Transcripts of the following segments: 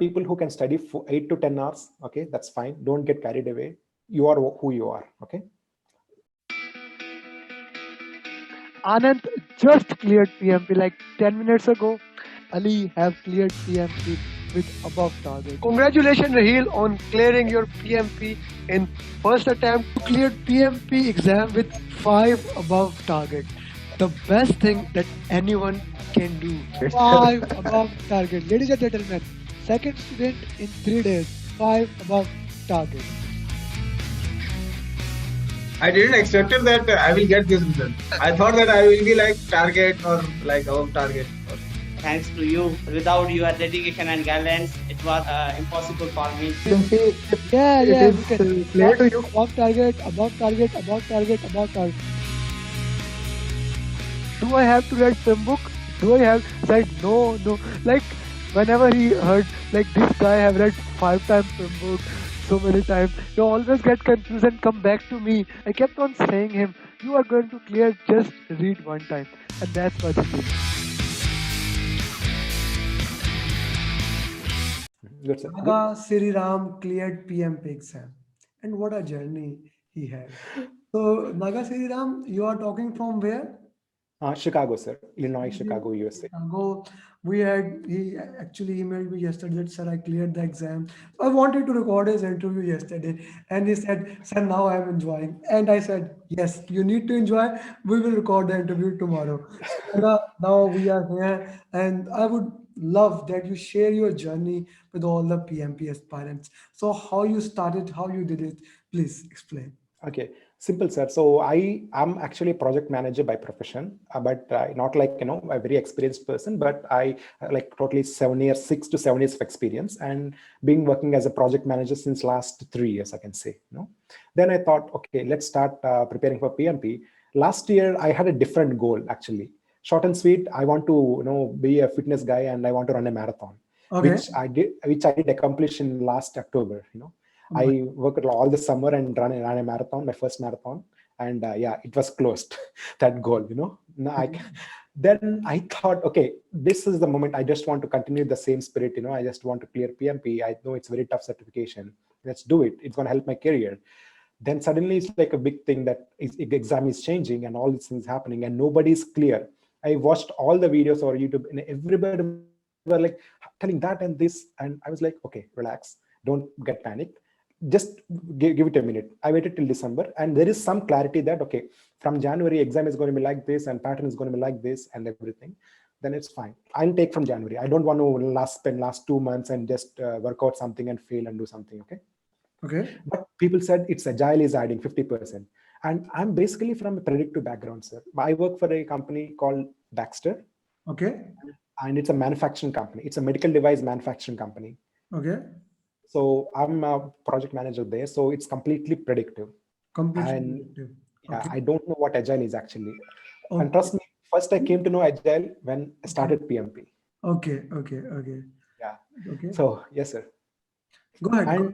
people who can study for 8 to 10 hours. Okay, that's fine. Don't get carried away. You are who you are. Okay. Anand just cleared PMP like 10 minutes ago. Ali have cleared PMP with above target. Congratulations, Raheel, on clearing your PMP in first attempt. You cleared PMP exam with 5 above target. The best thing that anyone can do. 5 above target. Ladies and gentlemen, second student in 3 days, 5 above target. I didn't expect it that I will get this result. I thought that I will be like target or like above target. Thanks to you. Without your dedication and guidance, it was impossible for me. You can see it is clear to you. Above target, above target, above target, above target. Do I have to read film book? Do I have said no? Like whenever he heard like this guy have read 5 times film book, so many times, you always get confused and come back to me. I kept on saying him, you are going to clear, just read 1 time. And that's what he did. Naga Sriraam cleared PMP exam. And what a journey he had. So, Naga Sriraam, you are talking from where? Chicago, sir. Illinois, Chicago, USA. Chicago. He actually emailed me yesterday that, sir, I cleared the exam. I wanted to record his interview yesterday. And he said, sir, now I'm enjoying. And I said, yes, you need to enjoy. We will record the interview tomorrow. So now we are here. And I would love that you share your journey with all the PMP aspirants. So how you started, how you did it, please explain. Okay, simple, sir. So I am actually a project manager by profession, but not like, a very experienced person, but I like totally 6 to 7 years of experience and being working as a project manager since last 3 years, I can say, Then I thought, okay, let's start preparing for PMP. Last year, I had a different goal, actually. Short and sweet, I want to, be a fitness guy and I want to run a marathon, which I did accomplish in last October, I worked all the summer and ran a marathon, my first marathon. And it was closed, that goal, Then I thought, okay, this is the moment. I just want to continue the same spirit, I just want to clear PMP. I know it's a very tough certification. Let's do it. It's going to help my career. Then suddenly it's like a big thing that exam is changing and all these things happening and nobody's clear. I watched all the videos over YouTube and everybody were like telling that and this. And I was like, okay, relax. Don't get panicked. Just give it a minute. I waited till December and there is some clarity that, okay, from January, exam is going to be like this and pattern is going to be like this and everything. Then it's fine. I'll take from January. I don't want to spend last 2 months and just work out something and fail and do something. Okay. But people said it's agile is adding 50%. And I'm basically from a predictive background, sir. I work for a company called Baxter. Okay. And it's a manufacturing company. It's a medical device manufacturing company. Okay. So I'm a project manager there. So it's completely predictive. Predictive. Yeah, I don't know what agile is actually. Okay. And trust me, first I came to know agile when I started PMP. Okay. Yeah. Okay. So yes, sir. Go ahead.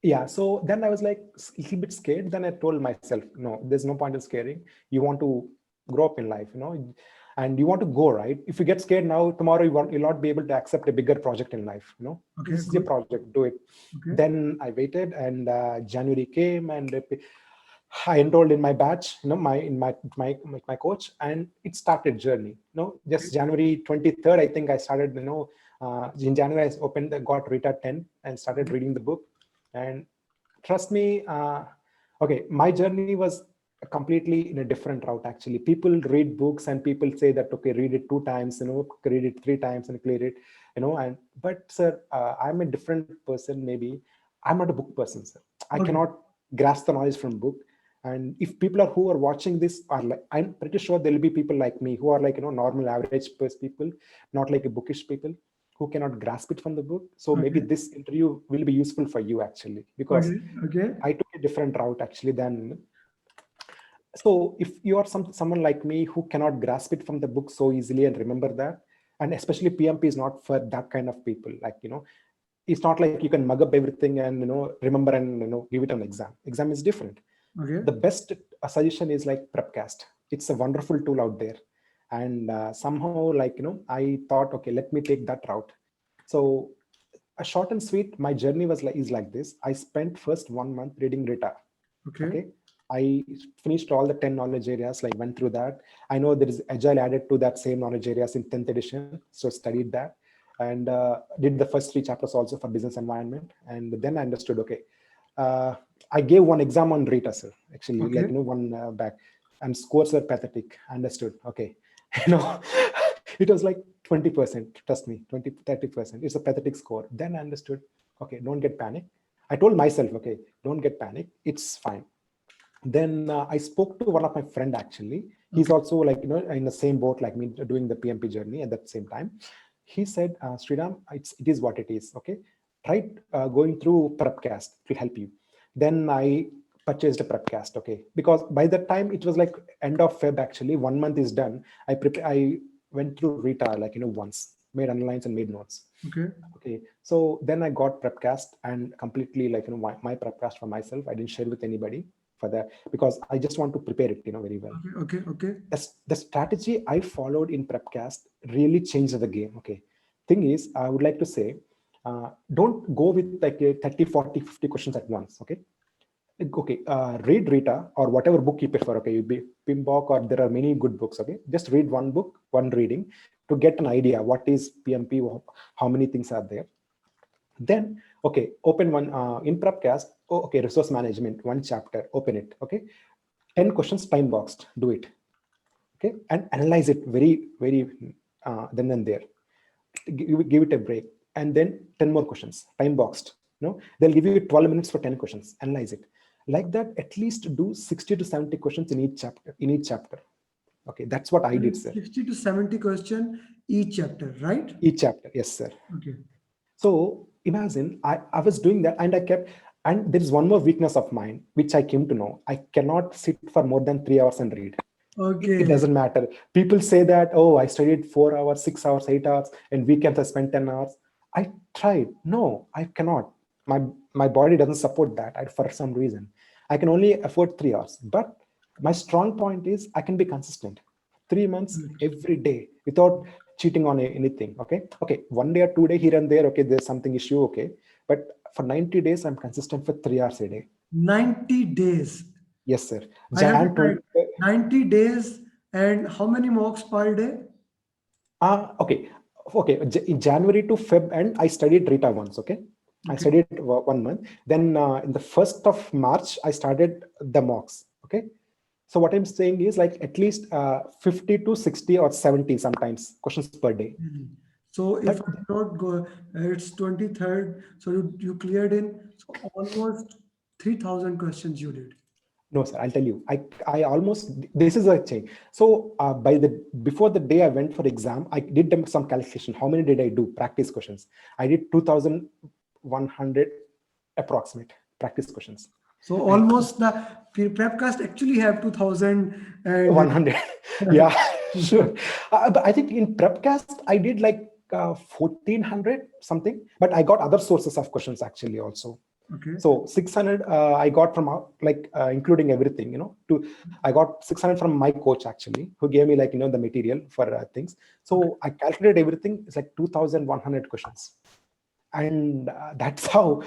Yeah, so then I was like a little bit scared. Then I told myself, no, there's no point in scaring. You want to grow up in life, and you want to go, right? If you get scared now, tomorrow you'll not be able to accept a bigger project in life, Okay, this is your project, do it. Okay. Then I waited and January came and I enrolled in my batch, my coach, and it started journey, just January 23rd, I think I started, in January I got Rita 10 and started reading the book. And trust me, okay, my journey was completely in a different route. Actually, people read books and people say that, okay, read it 2 times, read it 3 times and clear it, but sir, I'm a different person. Maybe I'm not a book person, sir. I cannot grasp the knowledge from book. And if people who are watching this are like, I'm pretty sure there'll be people like me who are like, normal average people, not like a bookish people, who cannot grasp it from the book. So maybe this interview will be useful for you actually, because I took a different route actually than. So if you are someone like me who cannot grasp it from the book so easily and remember that, and especially PMP is not for that kind of people, like, it's not like you can mug up everything and, remember and, give it an exam. Exam is different. The best suggestion is like Prepcast. It's a wonderful tool out there. And somehow, like, I thought, okay, let me take that route. So A short and sweet, my journey was like is like this. I spent first 1 month reading Rita. Okay. Okay. I finished all the 10 knowledge areas, like went through that. I know there is Agile added to that same knowledge areas in 10th edition. So studied that and did the first 3 chapters also for business environment. And then I understood, okay, uh, I gave one exam on Rita, sir, actually, Okay. like, one back, and scores were pathetic. Understood. Okay. You know, it was like 20%, trust me, 20-30%. It's a pathetic score. Then I understood, okay, don't get panic. I told myself, okay, don't get panic. It's fine. Then I spoke to one of my friend actually. He's Okay. also like, in the same boat like me, doing the PMP journey at that same time. He said, Sriram, it is what it is. Okay. Try going through Prepcast. It will help you. Then I purchased a Prepcast. Okay. Because by that time it was like end of Feb actually. 1 month is done. I went through Rita like, once, made underlines and made notes. Okay. Okay, so then I got Prepcast and completely like, my Prepcast for myself. I didn't share with anybody for that because I just want to prepare it, very well. Okay. Okay. Okay. The strategy I followed in Prepcast really changed the game. Okay, thing is, I would like to say, don't go with like a 30, 40, 50 questions at once. Okay, read Rita or whatever book you prefer. Okay, you be Pimbok or there are many good books. Okay, just read one book, one reading to get an idea what is PMP, how many things are there. Then, okay, open one in Prepcast. Oh, okay, resource management, one chapter, open it. Okay, 10 questions time boxed, do it. Okay, and analyze it very, very then and there. Give it a break, and then 10 more questions, time boxed. They'll give you 12 minutes for 10 questions. Analyze it like that. At least do 60 to 70 questions in each chapter. Okay, that's what I did, sir. 60 to 70 question each chapter, right? Each chapter, yes, sir. Okay. So imagine I was doing that and I kept, and there is one more weakness of mine, which I came to know. I cannot sit for more than 3 hours and read. It Okay. doesn't matter. People say that, oh, I studied 4 hours, 6 hours, 8 hours, and weekends I spent 10 hours. I tried. No, I cannot. My body doesn't support that for some reason. I can only afford 3 hours. But my strong point is I can be consistent. 3 months every day without cheating on anything. Okay, 1 day or 2 day here and there. Okay, there's something issue. Okay, but for 90 days I'm consistent for 3 hours a day. 90 days. Yes, sir. I have Jan 20. 90 days and how many mocks per day? Okay. In January to Feb, and I studied Rita once. Okay, I studied 1 month. Then in the 1st of March, I started the mocks. Okay, so what I'm saying is like at least 50 to 60 or 70 sometimes questions per day. So if I not go, it's 23rd. So you cleared in so almost 3,000 questions you did. No, sir, I'll tell you. I almost, this is a change. So before the day I went for exam, I did some calculation. How many did I do? Practice questions. I did 2,100 approximate practice questions. So almost the Prepcast actually have 2,100. Yeah, sure. But I think in Prepcast, I did like 1,400 something, but I got other sources of questions actually also. Okay. So 600 I got from including everything, I got 600 from my coach actually, who gave me like, the material for things. So I calculated everything. It's like 2,100 questions. And that's how.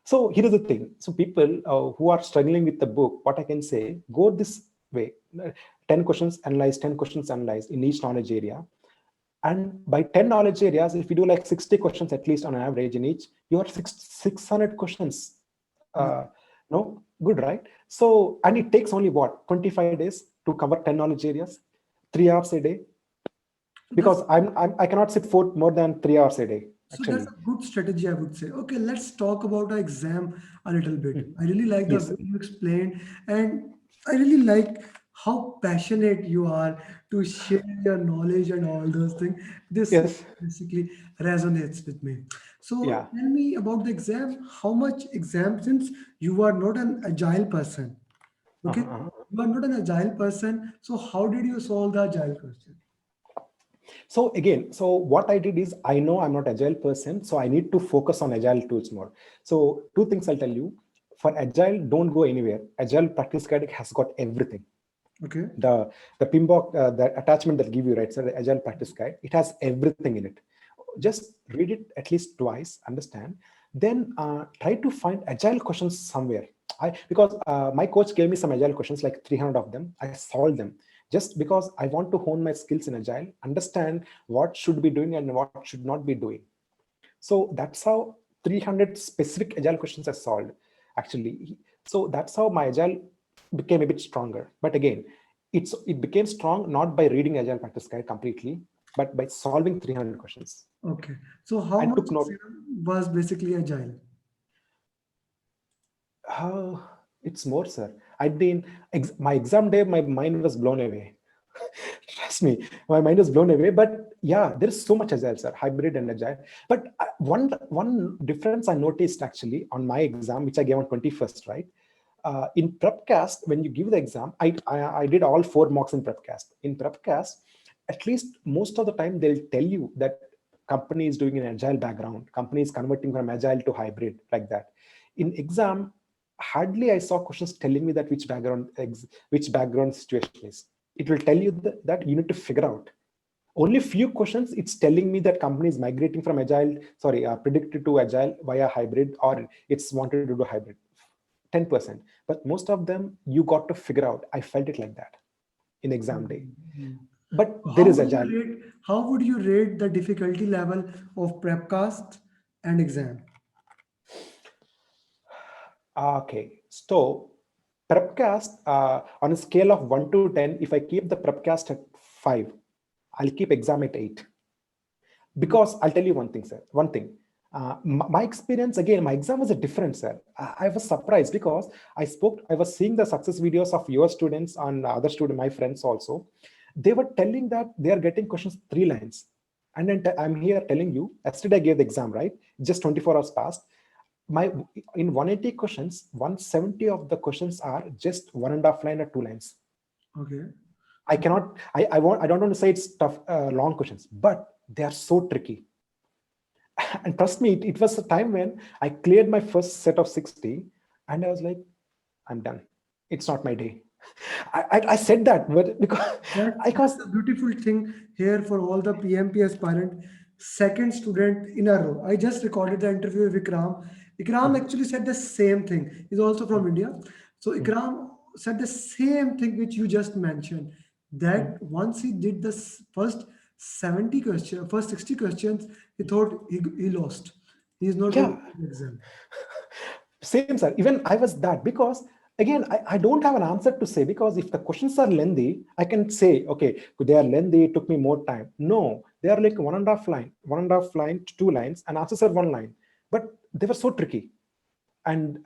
So here is the thing. So people who are struggling with the book, what I can say, go this way. 10 questions analyze, 10 questions analyze in each knowledge area. And by 10 knowledge areas, if you do like 60 questions at least on average in each, you are 600 questions. No, good, right? So, and it takes only what, 25 days to cover 10 knowledge areas, 3 hours a day. Because I cannot sit for more than 3 hours a day. So that's a good strategy, I would say. Okay, let's talk about the exam a little bit. I really like the way you explained, and I really like how passionate you are to share your knowledge and all those things. This basically resonates with me. So tell me about the exam. How much exam, since you are not an agile person, okay? You are not an agile person. So how did you solve the agile question? So again, so what I did is, I know I'm not agile person, so I need to focus on agile tools more. So 2 things I'll tell you. For agile, don't go anywhere. Agile practice guide has got everything. Okay. The PMBOK, the attachment that give you, right? So the agile practice guide, it has everything in it. just read it at least twice, understand, then try to find agile questions somewhere. Because my coach gave me some agile questions, like 300 of them. I solved them just because I want to hone my skills in agile, understand what should be doing and what should not be doing. So that's how 300 specific agile questions are solved, actually. So that's how my agile became a bit stronger. But again, it became strong not by reading agile practice guide completely, but by solving 300 questions Okay. So how and much took of note. your was basically agile? It's more, sir. My exam day, my mind was blown away. Trust me, my mind was blown away. But yeah, there is so much agile, sir, hybrid and agile. But one difference I noticed actually on my exam, which I gave on 21st, right? In prepcast, when you give the exam, I did all 4 mocks in prepcast. In prepcast, at least most of the time they'll tell you that company is doing an agile background, company is converting from agile to hybrid, like that. In exam, hardly I saw questions telling me that which background situation is. It will tell you that you need to figure out. Only few questions it's telling me that company is migrating from agile, predicted to agile via hybrid, or it's wanted to do hybrid. 10%. But most of them you got to figure out. I felt it like that in exam day. Mhm. But there How is would you agile. rate how would you rate the difficulty level of prepcast and exam? Okay. So prepcast, on a scale of 1 to 10, if I keep the prepcast at 5, I'll keep exam at 8. Because I'll tell you one thing, sir. One thing. My experience, again, my exam was a different, sir. I was surprised because I was seeing the success videos of your students and other student, my friends also. They were telling that they are getting questions 3 lines. And then I'm here telling you, yesterday I gave the exam, right? Just 24 hours passed. My In 180 questions, 170 of the questions are just 1.5 line or 2 lines. Okay. I don't want to say it's tough, long questions, but they are so tricky. And trust me, it was a time when I cleared my first set of 60 and I was like, I'm done. It's not my day. I said that, but That's because the beautiful thing here for all the PMP aspirant, second student in a row. I just recorded the interview with Ikram. Ikram actually said the same thing. He's also from India. So Ikram said the same thing which you just mentioned. That once he did the first 70 questions, first 60 questions, he thought he lost. He is not going to yeah, do the exam. same, sir. Even I was that because again, I don't have an answer to say, because if the questions are lengthy, I can say, okay, they are lengthy, it took me more time. No, they are like 1.5 line to 2 lines, and answers are 1 line. But they were so tricky. And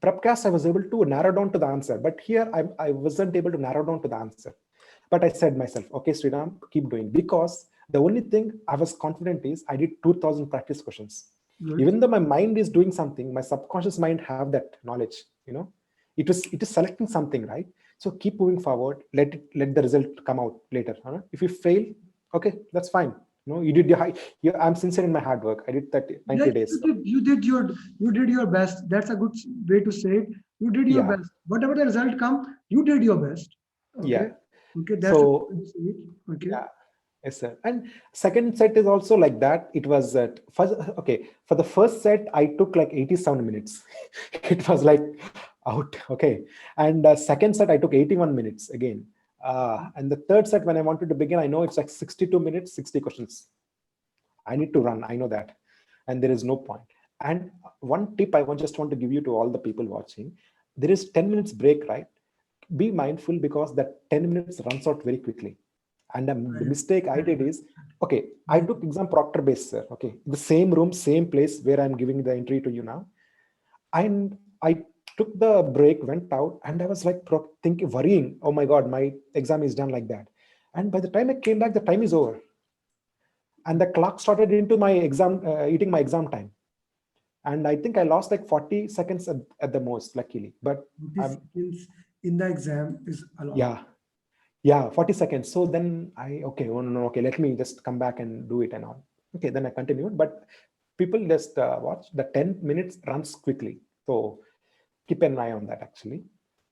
prepcast, I was able to narrow down to the answer. But here, I wasn't able to narrow down to the answer. But I said myself, okay, Sriram, keep doing. Because the only thing I was confident is I did 2,000 practice questions. Good. Even though my mind is doing something, my subconscious mind have that knowledge. It is selecting something, right? So keep moving forward. Let the result come out later. If you fail, okay, that's fine. You did I'm sincere in my hard work. I did that Yeah, 90 days. you did your best. That's a good way to say it. You did your Yeah, best. Whatever the result come, you did your best. Okay. yeah. Okay, that's a good So way to say it. Okay. yeah, yes, sir. And second set is also like that. It was first, okay. For the first set, I took like 87 minutes. It was like out. Okay. And second set, I took 81 minutes again. And the third set, when I wanted to begin, I know it's like 62 minutes, 60 questions. I need to run. I know that. And there is no point. And one tip just want to give you to all the people watching, there is 10 minutes break, right? Be mindful because that 10 minutes runs out very quickly. And the mistake I did is, okay, I took exam proctor based, sir. Okay, the same room, same place where I'm giving the entry to you now. And I took the break, went out, and I was like thinking, worrying, oh my God, my exam is done like that. And by the time I came back, the time is over. And the clock started into my exam, eating my exam time. And I think I lost like 40 seconds at the most, luckily. But 40 I'm, seconds in the exam is a lot. yeah, yeah, 40 seconds. So then okay, oh no, okay, let me just come back and do it and all. Okay, then I continued. But people just watch, the 10 minutes runs quickly. So keep an eye on that actually.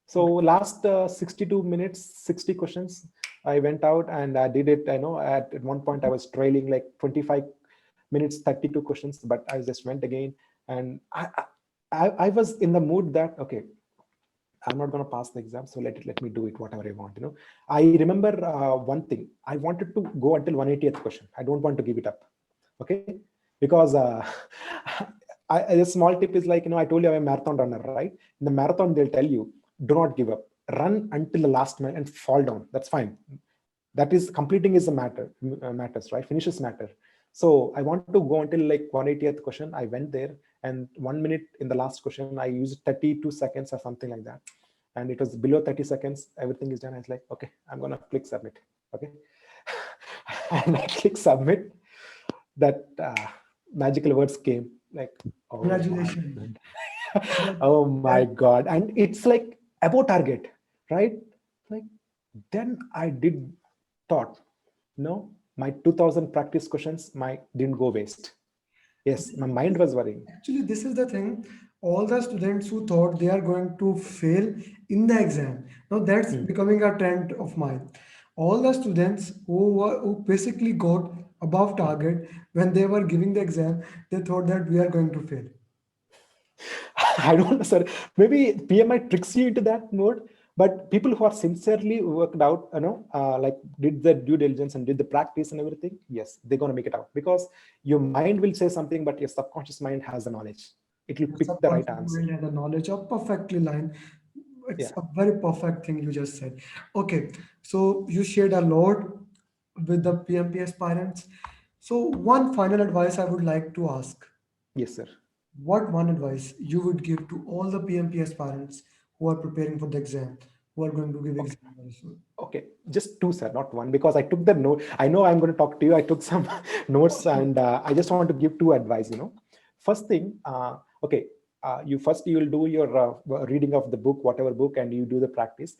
So Okay. last 62 minutes, 60 questions, I went out and I did it. I know at one point I was trailing like 25 minutes 32 questions, but I just went again. And I was in the mood that, okay, I'm not going to pass the exam, so let me do it whatever I want. I remember one thing. I wanted to go until 180th question. I don't want to give it up. Okay, because a small tip is like, I told you I'm a marathon runner, right? In the marathon, they'll tell you, do not give up. Run until the last minute and fall down. That's fine. That is completing is the matters, right? Finishes matter. So I want to go until like 180th question. I went there, and 1 minute in the last question, I used 32 seconds or something like that. And it was below 30 seconds. Everything is done. I was like, okay, I'm going to click submit. Okay. And I click submit. That magical words came like, oh my Congratulations. God. Oh my God. And it's like above target, right? Like, then I did thought, no, my 2000 practice questions didn't go waste. Yes, my mind was worrying. Actually, this is the thing. All the students who thought they are going to fail in the exam, now that's becoming a trend of mine. All the students who basically got above target when they were giving the exam, they thought that we are going to fail. I don't know, sir. Maybe PMI tricks you into that mode, but people who are sincerely worked out, like did the due diligence and did the practice and everything, yes, they're going to make it out, because your mind will say something, but your subconscious mind has the knowledge. It will The pick the right subconscious answer. mind and the knowledge are perfectly lined. It's Yeah. a very perfect thing you just said. Okay, so you shared a lot with the PMP aspirants. So one final advice I would like to ask. Yes, sir. What one advice you would give to all the PMP aspirants who are preparing for the exam, who are going to give Okay. exam very soon? Okay, just two, sir, not one, because I took the note. I know I'm going to talk to you. I took some notes, and I just want to give two advice. First thing, okay, you will do your reading of the book, whatever book, and you do the practice.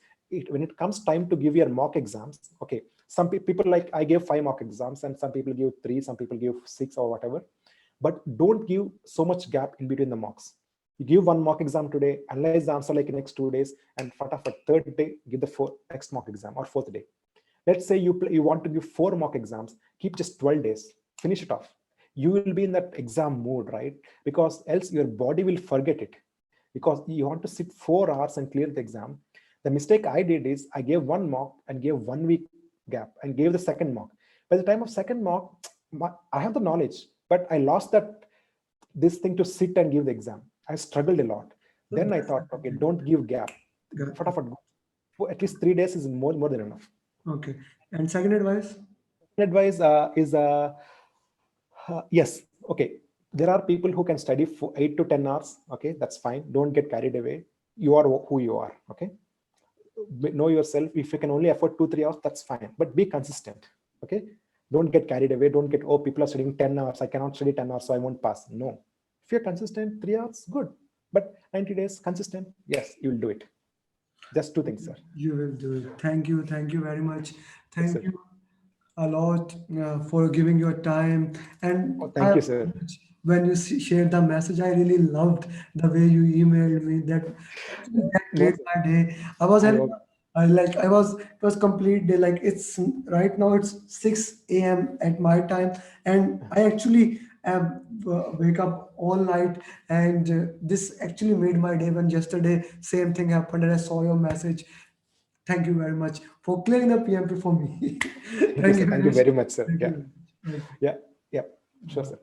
When it comes time to give your mock exams, okay, some people, like I gave 5 mock exams, and some people give 3, some people give 6 or whatever. But don't give so much gap in between the mocks. You give one mock exam today, analyze the answer like next 2 days, and fatafat third day give the next mock exam, or fourth day. Let's say you want to give 4 mock exams, keep just 12 days, finish it off. You will be in that exam mode, right? Because else your body will forget it, because you want to sit 4 hours and clear the exam. The mistake I did is I gave one mock and gave 1 week gap and gave the second mock. By the time of second mock, I have the knowledge, but I lost this thing to sit and give the exam. I struggled a lot. So Then I that's thought, okay, don't give gap. Fatafat, for at least 3 days is more than enough. okay. And second advice? Advice is yes, okay. There are people who can study for 8 to 10 hours. Okay, that's fine. Don't get carried away. You are who you are. Okay, know yourself. If you can only afford 2-3 hours, that's fine. But be consistent. Okay, don't get carried away. Don't get, oh, people are studying 10 hours. I cannot study 10 hours, so I won't pass. No, if you're consistent, 3 hours, good. But 90 days consistent, yes, you will do it. Just two things, sir. You will do it. Thank you very much. Yes, Thank sir. you a lot for giving your time. Oh, And thank you, sir. when you shared the message, I really loved the way you emailed me. That actually that No, made sir. my day. I was I having, hope. it was complete day. Like it's right now it's 6 a.m. at my time, and I actually wake up all night. And this actually made my day. When yesterday same thing happened, and I saw your message. Thank you very much for clearing the PMP for me. Thank you, Thank sir. you Thank very you much. very much, sir. Thank you Yeah, very much. Okay. yeah, yeah. Sure, Bye. sir.